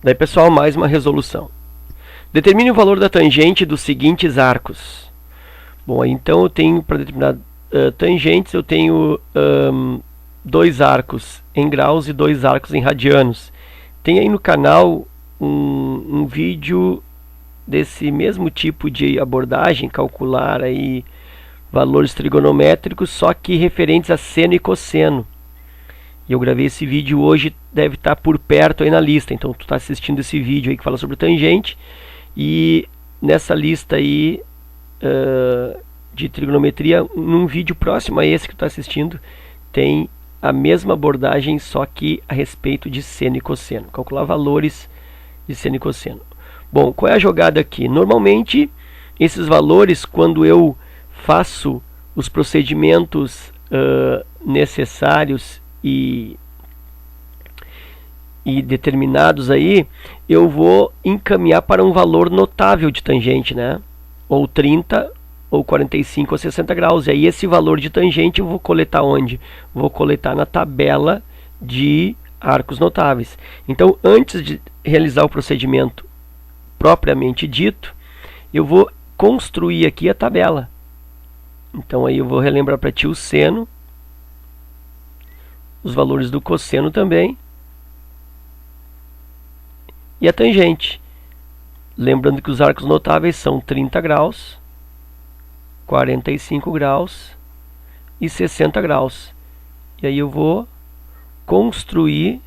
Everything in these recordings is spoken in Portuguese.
Daí, pessoal, mais uma resolução. Determine o valor da tangente dos seguintes arcos. Bom, aí, então eu tenho, para determinar tangentes, eu tenho dois arcos em graus e dois arcos em radianos. Tem aí no canal um vídeo desse mesmo tipo de abordagem, calcular aí valores trigonométricos, só que referentes a seno e cosseno. E eu gravei esse vídeo hoje, deve estar por perto aí na lista. Então tu está assistindo esse vídeo aí que fala sobre tangente, e nessa lista aí de trigonometria, num vídeo próximo a esse que tu está assistindo, tem a mesma abordagem, só que a respeito de seno e cosseno, calcular valores de seno e cosseno. Bom, qual é a jogada aqui? Normalmente, esses valores, quando eu faço os procedimentos necessários e determinados aí, eu vou encaminhar para um valor notável de tangente, né? Ou 30, ou 45, ou 60 graus. E aí esse valor de tangente eu vou coletar onde? Vou coletar na tabela de arcos notáveis. Então, antes de realizar o procedimento propriamente dito, eu vou construir aqui a tabela. Então aí eu vou relembrar para ti o seno, os valores do cosseno também, e a tangente. Lembrando que os arcos notáveis são 30 graus, 45 graus e 60 graus. E aí eu vou construir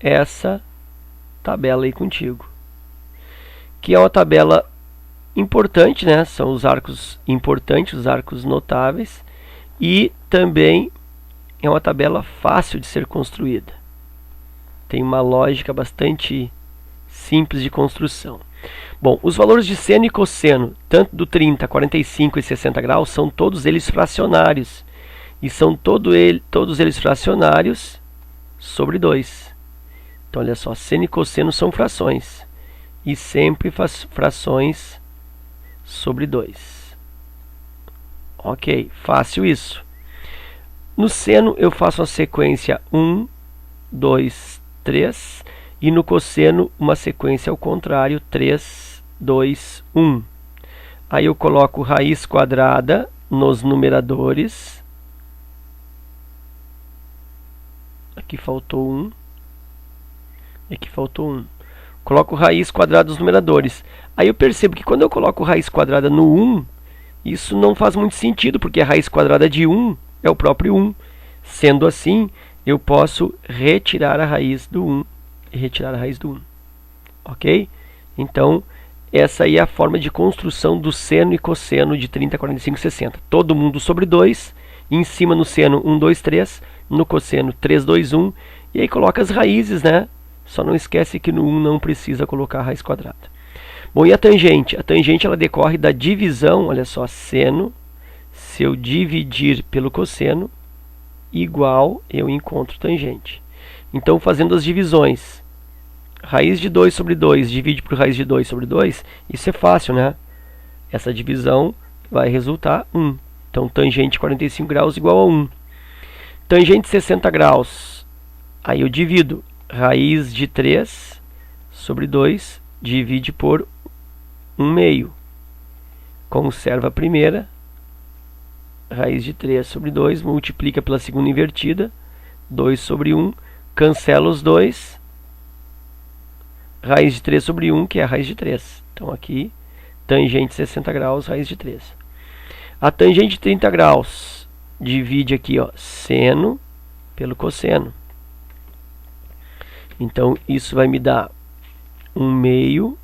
essa tabela aí contigo, que é uma tabela importante, né? São os arcos importantes, os arcos notáveis, e também é uma tabela fácil de ser construída. Tem uma lógica bastante simples de construção. Bom, os valores de seno e cosseno, tanto do 30, 45 e 60 graus, são todos eles fracionários. E são todos eles fracionários sobre 2. Então, olha só, seno e cosseno são frações. E sempre frações sobre 2. Ok, fácil isso. No seno eu faço a sequência 1, 2, 3. E no cosseno uma sequência ao contrário, 3, 2, 1. Aí eu coloco raiz quadrada nos numeradores. Aqui faltou 1. Aqui faltou 1. Coloco raiz quadrada nos numeradores. Aí eu percebo que quando eu coloco raiz quadrada no 1, isso não faz muito sentido, porque a raiz quadrada de 1 é o próprio 1. Sendo assim, eu posso retirar a raiz do 1 e retirar a raiz do 1. Ok? Então, essa aí é a forma de construção do seno e cosseno de 30, 45 e 60. Todo mundo sobre 2, em cima no seno 1, 2, 3, no cosseno 3, 2, 1, e aí coloca as raízes, né? Só não esquece que no 1 não precisa colocar a raiz quadrada. Bom, e a tangente? A tangente ela decorre da divisão, olha só, seno, se eu dividir pelo cosseno, igual eu encontro tangente. Então, fazendo as divisões, raiz de 2 sobre 2 divide por raiz de 2 sobre 2, isso é fácil, né? Essa divisão vai resultar 1. Então, tangente 45 graus igual a 1. Tangente 60 graus, aí eu divido raiz de 3 sobre 2, divide por 1 meio. Conserva a primeira, raiz de 3 sobre 2, multiplica pela segunda invertida, 2 sobre 1, cancela os 2, raiz de 3 sobre 1, que é a raiz de 3. Então aqui, tangente 60 graus, raiz de 3. A tangente de 30 graus divide aqui, ó, seno pelo cosseno. Então isso vai me dar 1 meio,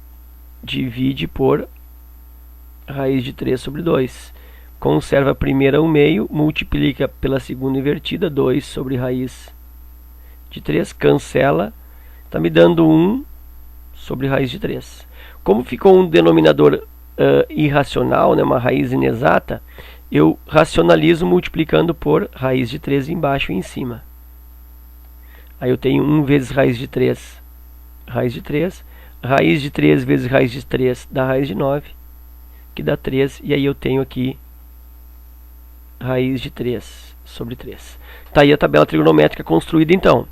divide por raiz de 3 sobre 2. Conserva a primeira 1 meio, multiplica pela segunda invertida, 2 sobre raiz de 3, cancela, está me dando 1 sobre raiz de 3. Como ficou um denominador irracional, né, uma raiz inexata, eu racionalizo multiplicando por raiz de 3 embaixo e em cima. Aí eu tenho 1 vezes raiz de 3, raiz de 3. Raiz de 3 vezes raiz de 3 dá raiz de 9, que dá 3. E aí eu tenho aqui raiz de 3 sobre 3. Está aí a tabela trigonométrica construída então.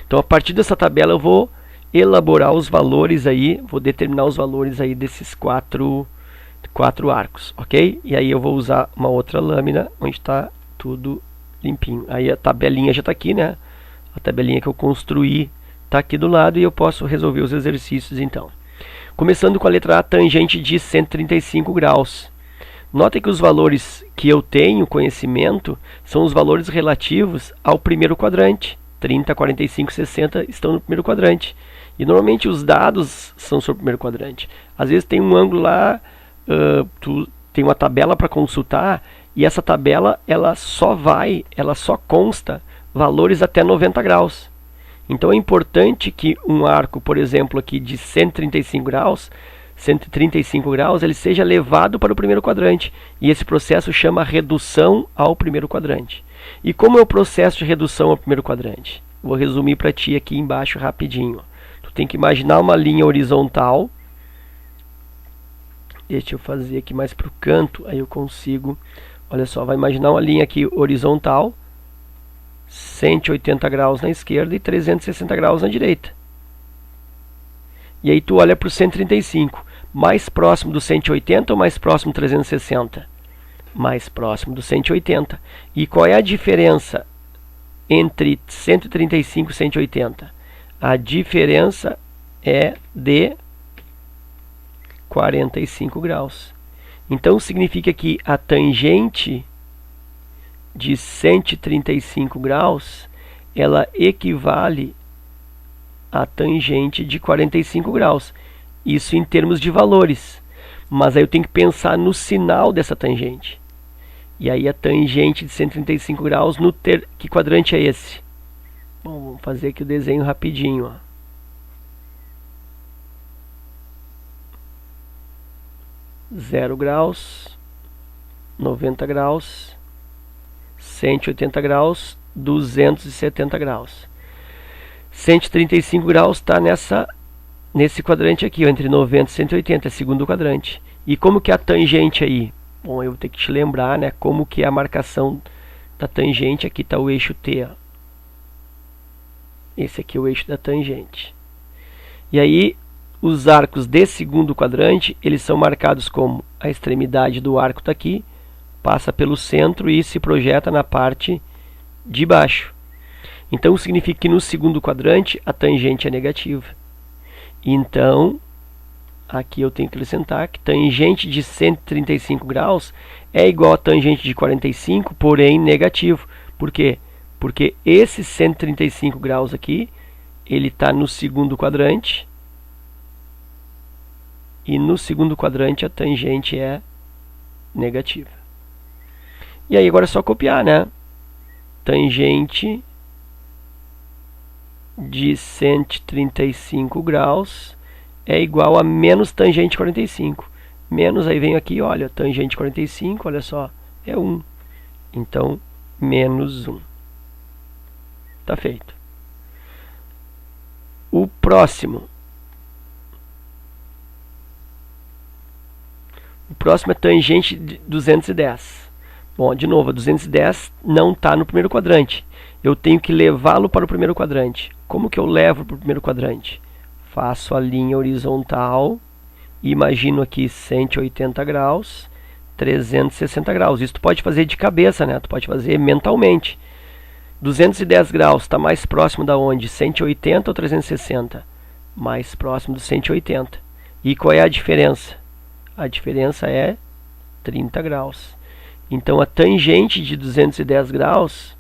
Então, a partir dessa tabela eu vou elaborar os valores aí, vou determinar os valores aí desses quatro arcos, ok? E aí eu vou usar uma outra lâmina onde está tudo limpinho. Aí a tabelinha já está aqui, né? A tabelinha que eu construí está aqui do lado e eu posso resolver os exercícios então. Começando com a letra A, tangente de 135 graus. Notem que os valores que eu tenho conhecimento são os valores relativos ao primeiro quadrante. 30, 45, 60 estão no primeiro quadrante. E normalmente os dados são sobre o primeiro quadrante. Às vezes tem um ângulo lá, tu tem uma tabela para consultar, e essa tabela ela só consta valores até 90 graus. Então é importante que um arco, por exemplo, aqui de 135 graus, ele seja levado para o primeiro quadrante. E esse processo chama redução ao primeiro quadrante. E como é o processo de redução ao primeiro quadrante? Vou resumir para ti aqui embaixo rapidinho. Tu tem que imaginar uma linha horizontal. Deixa eu fazer aqui mais para o canto, aí eu consigo. Olha só, vai imaginar uma linha aqui horizontal, 180 graus na esquerda e 360 graus na direita. E aí tu olha para o 135, mais próximo do 180 ou mais próximo do 360? Mais próximo do 180. E qual é a diferença entre 135 e 180? A diferença é de 45 graus. Então significa que a tangente de 135 graus, ela equivale à tangente de 45 graus. Isso em termos de valores. Mas aí eu tenho que pensar no sinal dessa tangente. E aí a tangente de 135 graus, que quadrante é esse? Bom, vamos fazer aqui o desenho rapidinho. Ó. Zero graus, 90 graus, 180 graus, 270 graus. 135 graus está nesse quadrante aqui, ó, entre 90 e 180, é segundo quadrante. E como que é a tangente aí? Bom, eu vou ter que te lembrar, né, como que é a marcação da tangente. Aqui está o eixo T. Ó. Esse aqui é o eixo da tangente. E aí, os arcos de segundo quadrante, eles são marcados como a extremidade do arco está aqui, passa pelo centro e se projeta na parte de baixo. Então significa que no segundo quadrante a tangente é negativa. Então, aqui eu tenho que acrescentar que tangente de 135 graus é igual a tangente de 45, porém negativo. Por quê? Porque esse 135 graus aqui, ele está no segundo quadrante. E no segundo quadrante a tangente é negativa. E aí agora é só copiar, né? Tangente de 135 graus é igual a menos tangente 45. Menos, aí vem aqui, olha, tangente 45, olha só, é 1. Então, menos 1. Tá feito. O próximo. O próximo é tangente de 210. Bom, de novo, a 210 não está no primeiro quadrante. Eu tenho que levá-lo para o primeiro quadrante. Como que eu levo para o primeiro quadrante? Faço a linha horizontal, imagino aqui 180 graus, 360 graus. Isso tu pode fazer de cabeça, né? Tu pode fazer mentalmente. 210 graus está mais próximo da onde? 180 ou 360? Mais próximo do 180. E qual é a diferença? A diferença é 30 graus. Então a tangente de 210 graus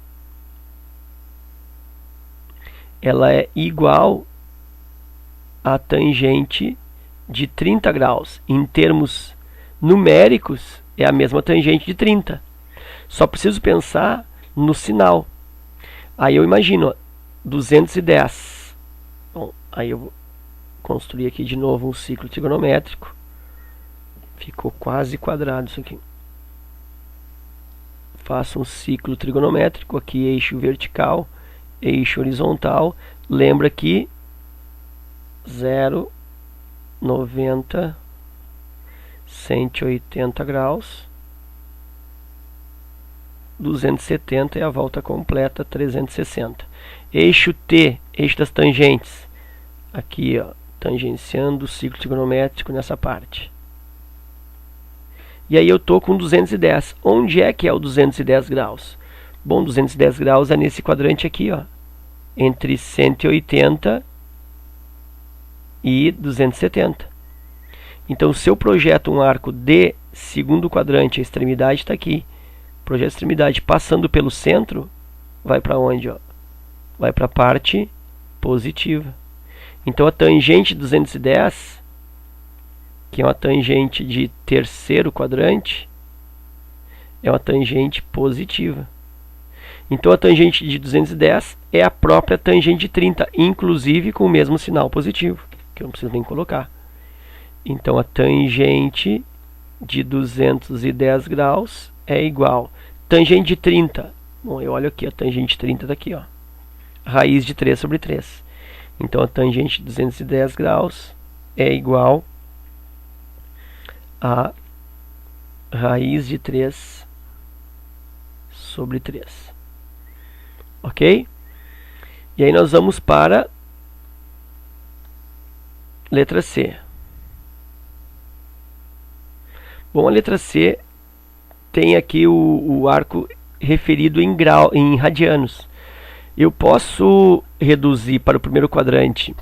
ela é igual à tangente de 30 graus. Em termos numéricos, é a mesma tangente de 30. Só preciso pensar no sinal. Aí eu imagino, ó, 210. Bom, aí eu vou construir aqui de novo um ciclo trigonométrico. Ficou quase quadrado isso aqui. Faço um ciclo trigonométrico, aqui eixo vertical, eixo horizontal. Lembra que 0, 90, 180 graus, 270 é a volta completa, 360. Eixo T, eixo das tangentes. aqui, ó, tangenciando o ciclo trigonométrico nessa parte. E aí eu estou com 210. Onde é que é o 210 graus? Bom, 210 graus é nesse quadrante aqui, ó, entre 180 e 270. Então, se eu projeto um arco de segundo quadrante, a extremidade está aqui. Projeto a extremidade passando pelo centro, vai para onde? Ó? Vai para a parte positiva. Então, a tangente 210, que é uma tangente de terceiro quadrante, é uma tangente positiva. Então, a tangente de 210 é a própria tangente de 30, inclusive com o mesmo sinal positivo, que eu não preciso nem colocar. Então, a tangente de 210 graus é igual. Tangente de 30. Bom, eu olho aqui, a tangente de 30 está aqui, ó. Raiz de 3 sobre 3. Então, a tangente de 210 graus é igual a raiz de 3 sobre 3. Ok? E aí nós vamos para letra C. Bom, a letra C tem aqui o arco referido em radianos. Eu posso reduzir para o primeiro quadrante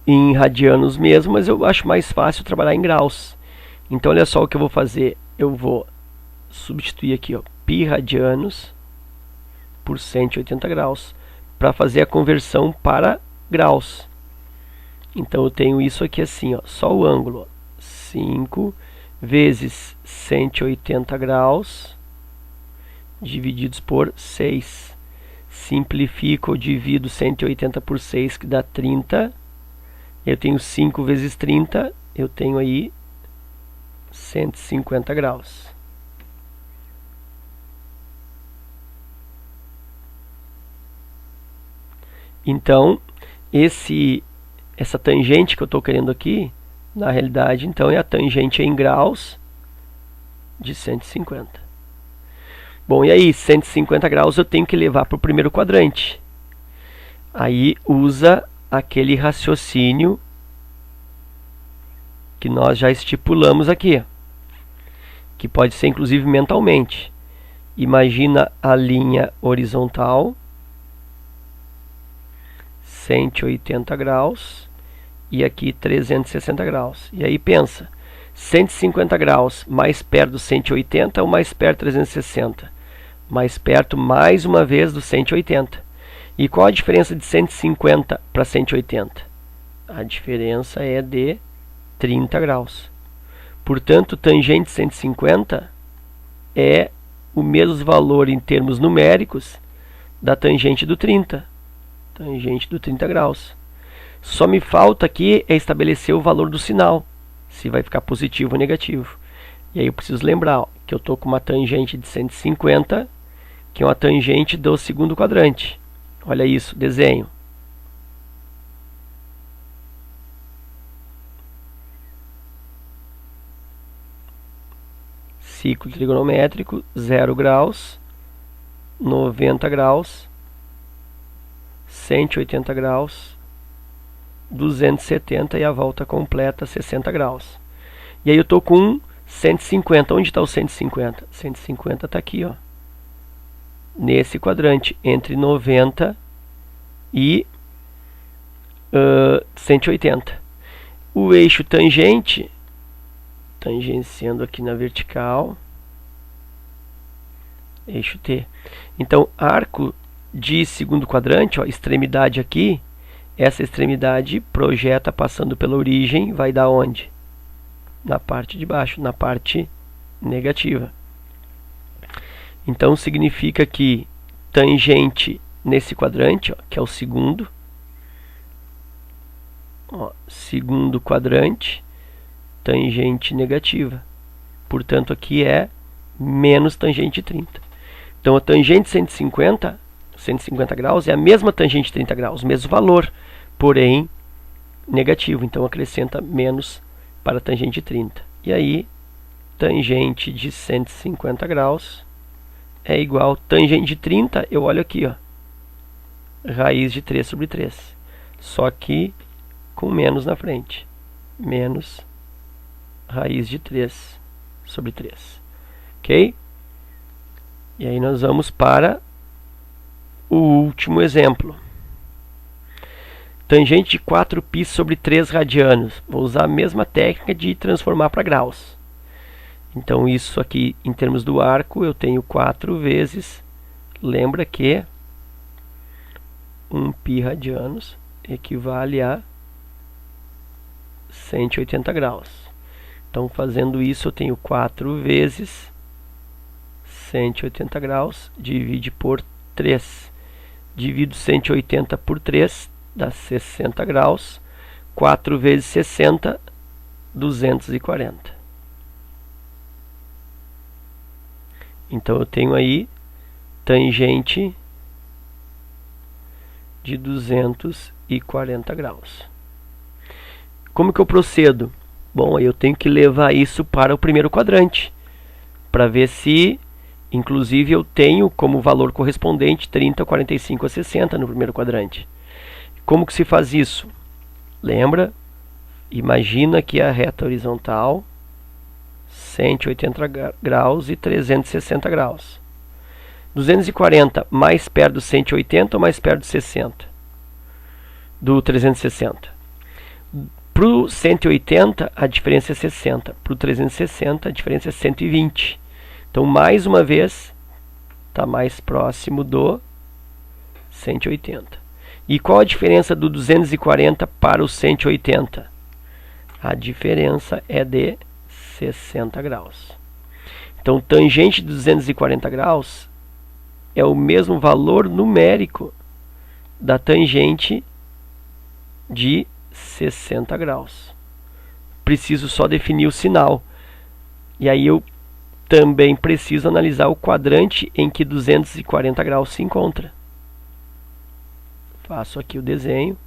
em radianos mesmo, mas eu acho mais fácil trabalhar em graus. Então, olha só o que eu vou fazer. Eu vou substituir aqui, ó, π radianos por 180 graus para fazer a conversão para graus. Então, eu tenho isso aqui assim, ó, só o ângulo, ó, 5 vezes 180 graus divididos por 6. Simplifico, eu divido 180 por 6, que dá 30. Eu tenho 5 vezes 30, eu tenho aí 150 graus. Então, essa tangente que eu estou querendo aqui, na realidade, então, é a tangente em graus de 150. Bom, e aí, 150 graus eu tenho que levar para o primeiro quadrante. Aí, usa aquele raciocínio que nós já estipulamos aqui, que pode ser, inclusive, mentalmente. Imagina a linha horizontal, 180 graus, e aqui 360 graus. E aí pensa, 150 graus mais perto do 180 ou mais perto do 360? Mais perto, mais uma vez, do 180. E qual a diferença de 150 para 180? A diferença é de 30 graus. Portanto, tangente 150 é o mesmo valor em termos numéricos da tangente do 30. Tangente do 30 graus. Só me falta aqui é estabelecer o valor do sinal, se vai ficar positivo ou negativo. E aí eu preciso lembrar, ó, que eu estou com uma tangente de 150, que é uma tangente do segundo quadrante. Olha isso, desenho. Ciclo trigonométrico, 0 graus, 90 graus, 180 graus, 270 e a volta completa 60 graus. E aí eu estou com 150. Onde está o 150? 150 está aqui, ó, nesse quadrante, entre 90 e 180. O eixo tangente, tangenciando aqui na vertical, eixo T. Então, arco de segundo quadrante, ó, extremidade aqui, essa extremidade projeta passando pela origem, vai dar onde? Na parte de baixo, na parte negativa. Então, significa que tangente nesse quadrante, ó, que é o segundo, ó, segundo quadrante, tangente negativa. Portanto, aqui é menos tangente de 30. Então, a tangente 150 graus é a mesma tangente de 30 graus, mesmo valor, porém negativo. Então, acrescenta menos para a tangente de 30. E aí, tangente de 150 graus é igual tangente de 30, eu olho aqui, ó, raiz de 3 sobre 3. só que com menos na frente. Menos raiz de 3 sobre 3. Ok? E aí nós vamos para o último exemplo. Tangente de 4π sobre 3 radianos. Vou usar a mesma técnica de transformar para graus. Então isso aqui, em termos do arco, eu tenho 4 vezes. Lembra que 1π radianos equivale a 180 graus. Então, fazendo isso, eu tenho 4 vezes 180 graus, divide por 3. Divido 180 por 3, dá 60 graus. 4 vezes 60, 240. Então, eu tenho aí tangente de 240 graus. Como que eu procedo? Bom, aí eu tenho que levar isso para o primeiro quadrante, para ver se, inclusive, eu tenho como valor correspondente 30, 45 a 60 no primeiro quadrante. Como que se faz isso? Lembra? Imagina que a reta horizontal, 180 graus e 360 graus. 240 mais perto do 180 ou mais perto do 60? Do 360. Para o 180, a diferença é 60. Para o 360, a diferença é 120. Então, mais uma vez, está mais próximo do 180. E qual a diferença do 240 para o 180? A diferença é de 60 graus. Então, tangente de 240 graus é o mesmo valor numérico da tangente de 60 graus. Preciso só definir o sinal. E aí eu também preciso analisar o quadrante em que 240 graus se encontra. Faço aqui o desenho.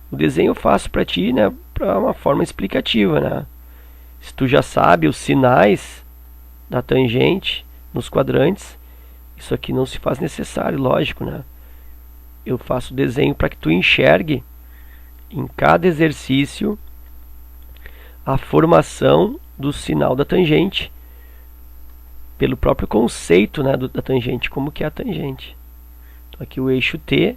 O desenho eu faço para ti, né, para uma forma explicativa, né? Se tu já sabe os sinais da tangente nos quadrantes, isso aqui não se faz necessário, lógico, né? Eu faço o desenho para que tu enxergue em cada exercício a formação do sinal da tangente pelo próprio conceito, né, da tangente, como que é a tangente. Então, aqui o eixo T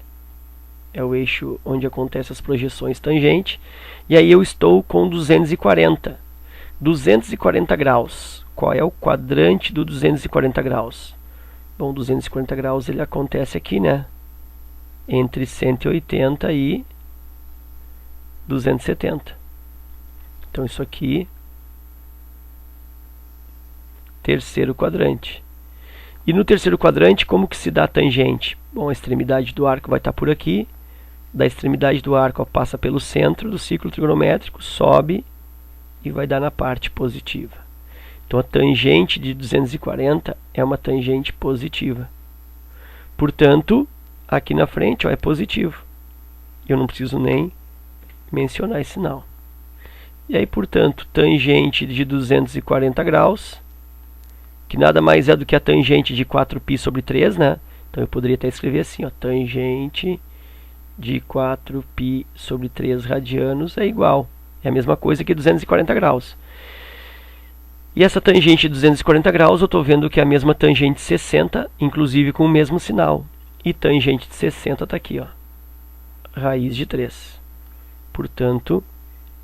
é o eixo onde acontecem as projeções tangente, e aí eu estou com 240 graus. Qual é o quadrante do 240 graus? Bom, 240 graus ele acontece aqui, né, entre 180 e 270. Então isso aqui, terceiro quadrante. E no terceiro quadrante, como que se dá a tangente? Bom, a extremidade do arco vai estar por aqui. Da extremidade do arco, ó, passa pelo centro do ciclo trigonométrico, sobe e vai dar na parte positiva. Então a tangente de 240 é uma tangente positiva. Portanto, aqui na frente, ó, é positivo. Eu não preciso nem mencionar esse sinal. E aí, portanto, tangente de 240 graus, que nada mais é do que a tangente de 4π sobre 3, né? Então eu poderia até escrever assim, ó, tangente de 4π sobre 3 radianos é igual. É a mesma coisa que 240 graus. E essa tangente de 240 graus, eu estou vendo que é a mesma tangente de 60, inclusive com o mesmo sinal. E tangente de 60 está aqui, ó, raiz de 3. Portanto,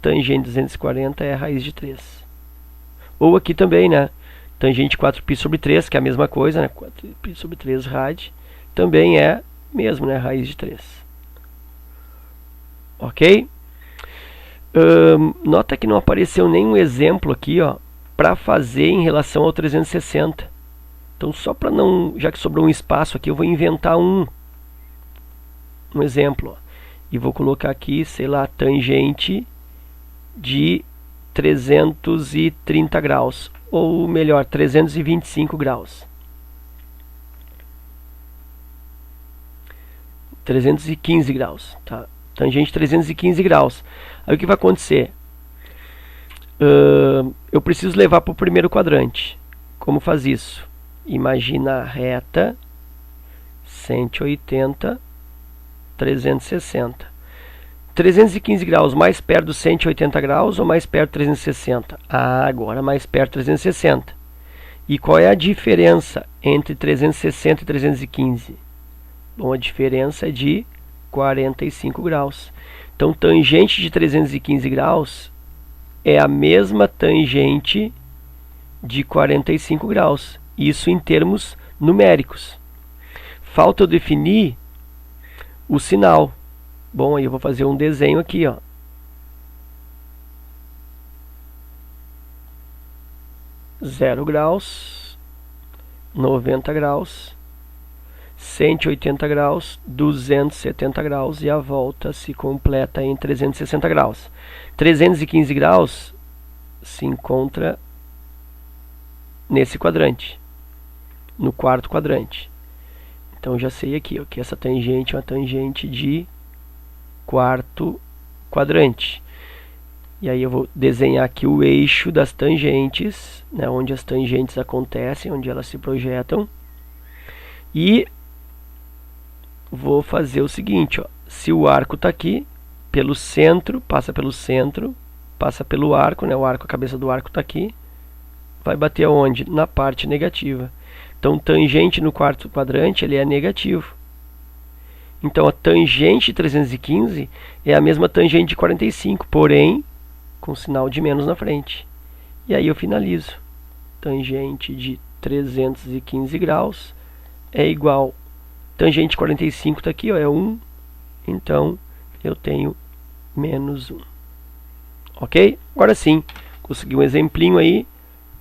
tangente de 240 é a raiz de 3. Ou aqui também, né? Tangente de 4π sobre 3, que é a mesma coisa, né? 4π sobre 3 rad, também é mesmo, né? Raiz de 3. Ok? Nota que não apareceu nenhum exemplo aqui, ó, para fazer em relação ao 360. Então, só para não, já que sobrou um espaço aqui, eu vou inventar um exemplo, ó. E vou colocar aqui, sei lá, tangente de 330 graus. Ou melhor, 325 graus. 315 graus. Tá? Tangente 315 graus. Aí o que vai acontecer? Eu preciso levar para o primeiro quadrante. Como faz isso? Imagina a reta 180, 360. 315 graus mais perto dos 180 graus ou mais perto dos 360? Ah, agora mais perto dos 360. E qual é a diferença entre 360 e 315? Bom, a diferença é de 45 graus. Então, tangente de 315 graus é a mesma tangente de 45 graus. Isso em termos numéricos. Falta eu definir o sinal. Bom, aí eu vou fazer um desenho aqui, ó. Zero graus, 90 graus, 180 graus, 270 graus e a volta se completa em 360 graus. 315 graus se encontra nesse quadrante, no quarto quadrante. Então já sei aqui, ó, que essa tangente é uma tangente de quarto quadrante. E aí eu vou desenhar aqui o eixo das tangentes, né, onde as tangentes acontecem, onde elas se projetam. E vou fazer o seguinte, ó, se o arco está aqui, pelo centro, passa pelo arco, né, o arco, a cabeça do arco está aqui, vai bater aonde? Na parte negativa. Então, tangente no quarto quadrante, ele é negativo. Então, a tangente de 315 é a mesma tangente de 45, porém, com sinal de menos na frente. E aí eu finalizo. Tangente de 315 graus é igual. Tangente de 45 está aqui, ó, é 1. Então, eu tenho menos 1. Ok? Agora sim, consegui um exemplinho aí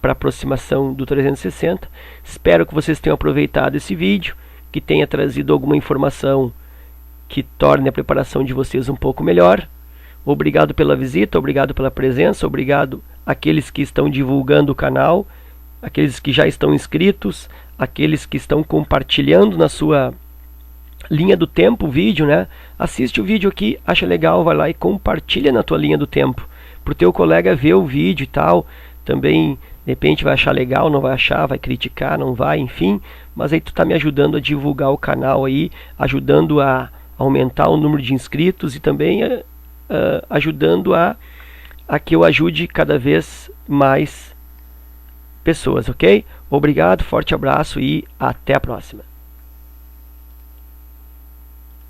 para aproximação do 360. Espero que vocês tenham aproveitado esse vídeo, que tenha trazido alguma informação que torne a preparação de vocês um pouco melhor. Obrigado pela visita, obrigado pela presença, obrigado àqueles que estão divulgando o canal, aqueles que já estão inscritos, aqueles que estão compartilhando na sua linha do tempo o vídeo, né? Assiste o vídeo aqui, acha legal, vai lá e compartilha na tua linha do tempo, para o teu colega ver o vídeo e tal. Também, de repente, vai achar legal, não vai achar, vai criticar, não vai, enfim. Mas aí tu tá me ajudando a divulgar o canal aí, ajudando a aumentar o número de inscritos e também ajudando a que eu ajude cada vez mais pessoas, ok? Obrigado, forte abraço e até a próxima.